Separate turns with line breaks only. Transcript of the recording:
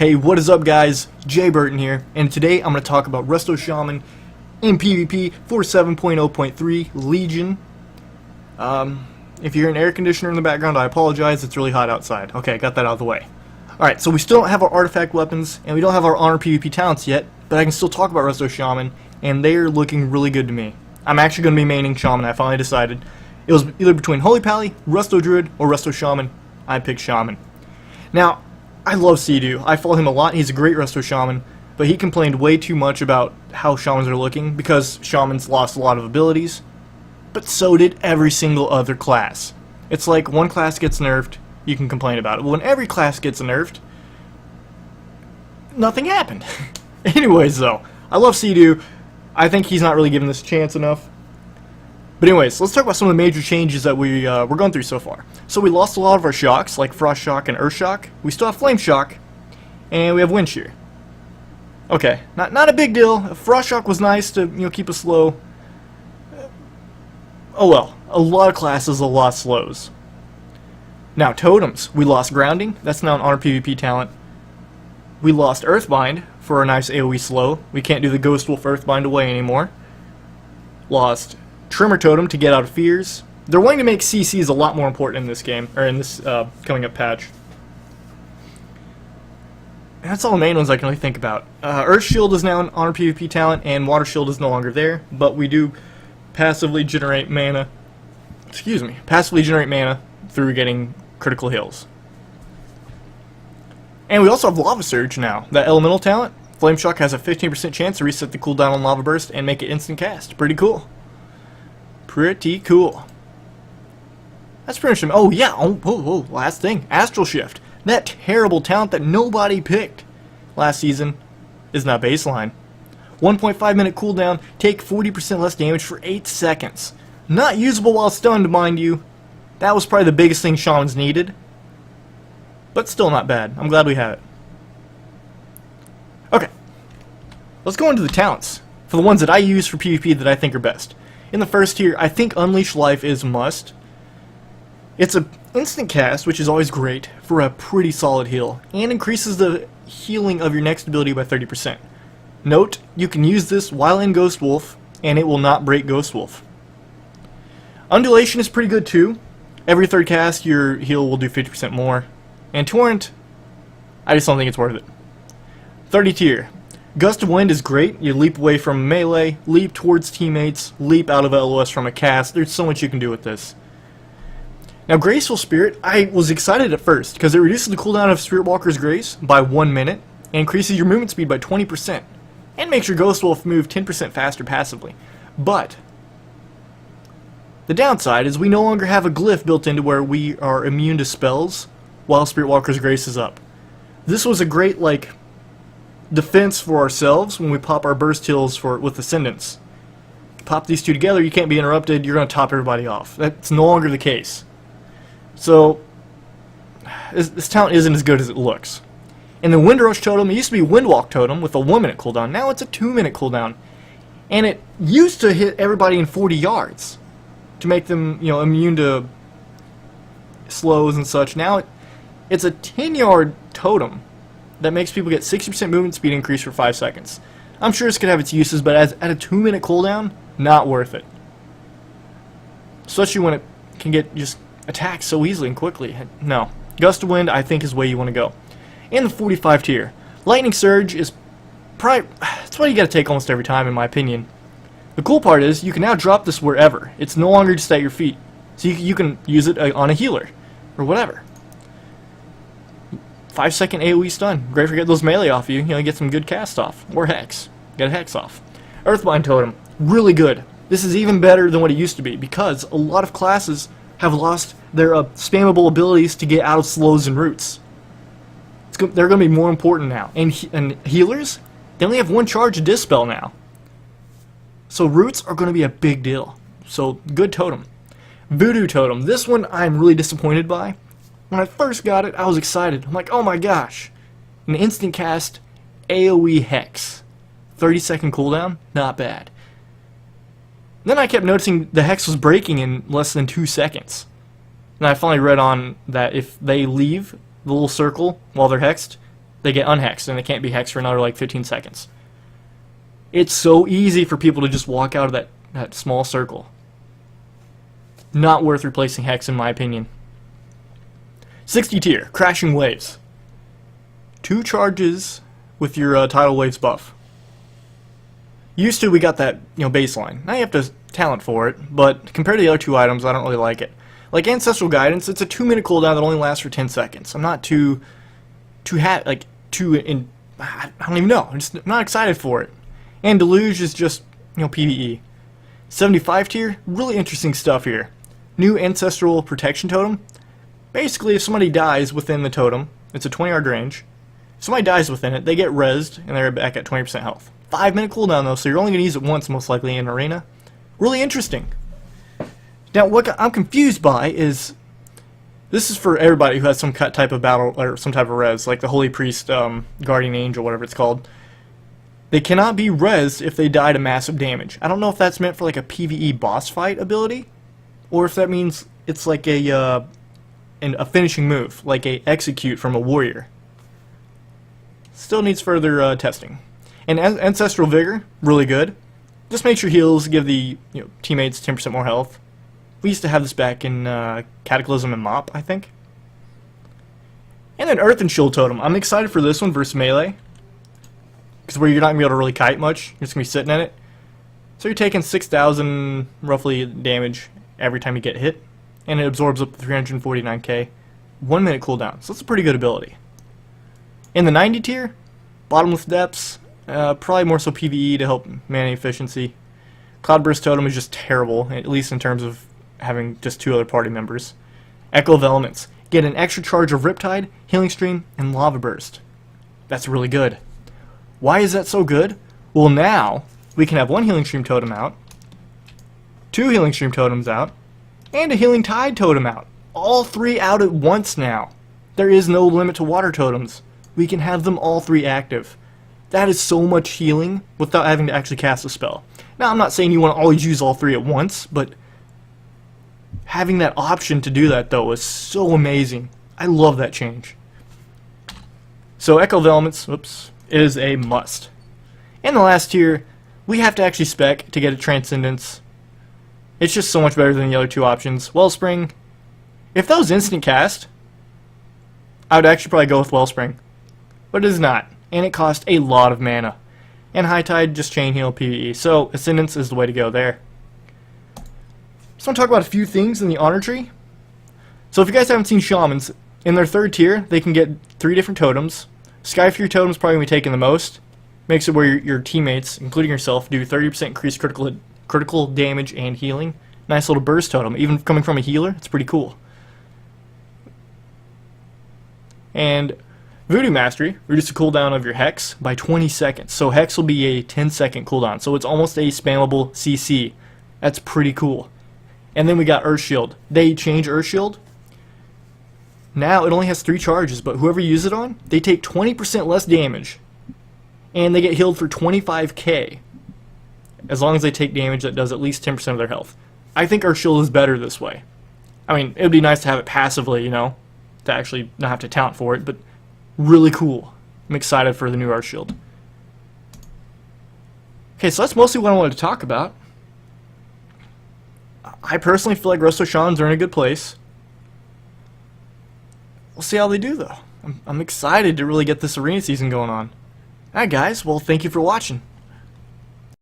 Hey, what is up guys? Jay Burton here, and today I'm going to talk about Resto Shaman in PvP for 7.0.3 Legion. If you're an air conditioner in the background, I apologize, it's really hot outside. Okay, got that out of the way. Alright, so we still don't have our artifact weapons, and we don't have our honor PvP talents yet, but I can still talk about Resto Shaman, and they're looking really good to me. I'm actually going to be maining Shaman, I finally decided. It was either between Holy Pally, Resto Druid, or Resto Shaman. I picked Shaman. Now, I love Sea-Doo. I follow him a lot. He's a great Resto Shaman, but he complained way too much about how Shamans are looking because Shamans lost a lot of abilities, but so did every single other class. It's like one class gets nerfed, you can complain about it. But when every class gets nerfed, nothing happened. Anyways, though, I love Sea-Doo. I think he's not really given this a chance enough. But anyways, let's talk about some of the major changes that we're going through so far. So we lost a lot of our shocks, like Frost Shock and Earth Shock. We still have Flame Shock, and we have Wind Shear. Okay, not a big deal. Frost Shock was nice to keep us slow. Oh well, a lot of classes, a lot of slows. Now totems, we lost Grounding. That's now an honor PvP talent. We lost Earthbind for a nice AoE slow. We can't do the Ghost Wolf Earthbind away anymore. Lost Tremor Totem to get out of fears. They're wanting to make CCs a lot more important in this game, or in this coming up patch. And that's all the main ones I can really think about. Earth Shield is now an honor PvP talent, and Water Shield is no longer there, but we do passively generate mana. Excuse me, passively generate mana through getting critical heals. And we also have Lava Surge now. That elemental talent, Flame Shock has a 15% chance to reset the cooldown on Lava Burst and make it instant cast. Pretty cool. Pretty cool. That's pretty much. Oh yeah. Oh, last thing. Astral Shift. That terrible talent that nobody picked last season is now baseline. 1.5 minute cooldown. Take 40% less damage for 8 seconds. Not usable while stunned, mind you. That was probably the biggest thing Shamans needed. But still not bad. I'm glad we have it. Okay. Let's go into the talents. For the ones that I use for PvP that I think are best. In the first tier, I think Unleash Life is must. It's an instant cast, which is always great, for a pretty solid heal, and increases the healing of your next ability by 30%. Note, you can use this while in Ghost Wolf, and it will not break Ghost Wolf. Undulation is pretty good too. Every third cast, your heal will do 50% more. And Torrent, I just don't think it's worth it. 30 tier. Gust of Wind is great. You leap away from melee, leap towards teammates, leap out of LOS from a cast. There's so much you can do with this. Now Graceful Spirit, I was excited at first because it reduces the cooldown of Spirit Walker's Grace by 1 minute and increases your movement speed by 20% and makes your Ghost Wolf move 10% faster passively. But the downside is we no longer have a glyph built into where we are immune to spells while Spirit Walker's Grace is up. This was a great defense for ourselves when we pop our burst heals with Ascendance. Pop these two together, you can't be interrupted, you're going to top everybody off. That's no longer the case. So, this talent isn't as good as it looks. In the Windrush Totem, it used to be Windwalk Totem with a 1 minute cooldown. Now it's a 2 minute cooldown. And it used to hit everybody in 40 yards to make them, immune to slows and such. Now it's a 10-yard totem that makes people get 60% movement speed increase for 5 seconds. I'm sure this could have its uses, but at a 2 minute cooldown, not worth it. Especially when it can get just attacked so easily and quickly. No. Gust of Wind, I think, is where you want to go. In the 45 tier, Lightning Surge is probably, it's what you gotta take almost every time, in my opinion. The cool part is, you can now drop this wherever. It's no longer just at your feet. So you can use it on a healer, or whatever. 5-second AoE stun. Great for getting those melee off you. Get some good cast off. Or Hex. Get a Hex off. Earthbind Totem. Really good. This is even better than what it used to be because a lot of classes have lost their spammable abilities to get out of slows and roots. They're going to be more important now. And healers, they only have 1 charge of Dispel now. So roots are going to be a big deal. So good totem. Voodoo Totem. This one I'm really disappointed by. When I first got it, I was excited. I'm like, oh my gosh. An instant cast AoE Hex. 30-second cooldown? Not bad. Then I kept noticing the Hex was breaking in less than 2 seconds. And I finally read on that if they leave the little circle while they're hexed, they get unhexed, and they can't be hexed for another like 15 seconds. It's so easy for people to just walk out of that small circle. Not worth replacing hex in my opinion. 60 tier, Crashing Waves. 2 charges with your Tidal Waves buff. Used to, we got that, baseline. Now you have to talent for it, but compared to the other 2 items, I don't really like it. Like Ancestral Guidance, it's a 2-minute cooldown that only lasts for 10 seconds. I'm not I don't even know. I'm not excited for it. And Deluge is just, PvE. 75 tier, really interesting stuff here. New Ancestral Protection Totem. Basically, if somebody dies within the totem, it's a 20-yard range. If somebody dies within it, they get rezzed, and they're back at 20% health. 5-minute cooldown, though, so you're only going to use it once, most likely, in arena. Really interesting. Now, what I'm confused by is, this is for everybody who has some type of battle, or some type of res, like the Holy Priest, Guardian Angel, whatever it's called. They cannot be rezzed if they die to massive damage. I don't know if that's meant for like a PvE boss fight ability, or if that means it's like a finishing move, like a execute from a warrior. Still needs further testing. And Ancestral Vigor, really good. Just make sure heals give the teammates 10% more health. We used to have this back in Cataclysm and Mop, I think. And then Earth and Shield Totem. I'm excited for this one versus melee. Because where you're not going to be able to really kite much, you're just going to be sitting in it. So you're taking 6,000 roughly damage every time you get hit. And it absorbs up to 349k. 1-minute cooldown. So that's a pretty good ability. In the 90 tier, Bottomless Depths. Probably more so PvE to help mana efficiency. Cloudburst Totem is just terrible, at least in terms of having just 2 other party members. Echo of Elements. Get an extra charge of Riptide, Healing Stream, and Lava Burst. That's really good. Why is that so good? Well, now we can have 1 Healing Stream Totem out, 2 Healing Stream Totems out, and a Healing Tide Totem out. All 3 out at once now. There is no limit to water totems. We can have them all 3 active. That is so much healing without having to actually cast a spell. Now, I'm not saying you want to always use all 3 at once, but having that option to do that, though, is so amazing. I love that change. So, Echo of Elements, is a must. In the last tier, we have to actually spec to get a Transcendence. It's just so much better than the other 2 options. Wellspring, if that was instant cast, I would actually probably go with Wellspring. But it is not, and it costs a lot of mana. And High Tide, just chain heal PvE. So, Ascendance is the way to go there. Just want to talk about a few things in the honor tree. So if you guys haven't seen Shamans, in their 3rd tier, they can get 3 different totems. Sky Fury Totem is probably going to be taken the most. Makes it where your teammates, including yourself, do 30% increased critical damage and healing. Nice little burst totem. Even coming from a healer, it's pretty cool. And Voodoo Mastery, reduce the cooldown of your Hex by 20 seconds. So Hex will be a 10-second cooldown. So it's almost a spammable CC. That's pretty cool. And then we got Earth Shield. They change Earth Shield. Now it only has 3 charges, but whoever you use it on, they take 20% less damage. And they get healed for 25k. As long as they take damage that does at least 10% of their health. I think Earth Shield is better this way. I mean, it would be nice to have it passively, to actually not have to talent for it, but really cool. I'm excited for the new Earth Shield. Okay, so that's mostly what I wanted to talk about. I personally feel like Resto Shamans are in a good place. We'll see how they do, though. I'm excited to really get this arena season going on. Alright guys, well thank you for watching.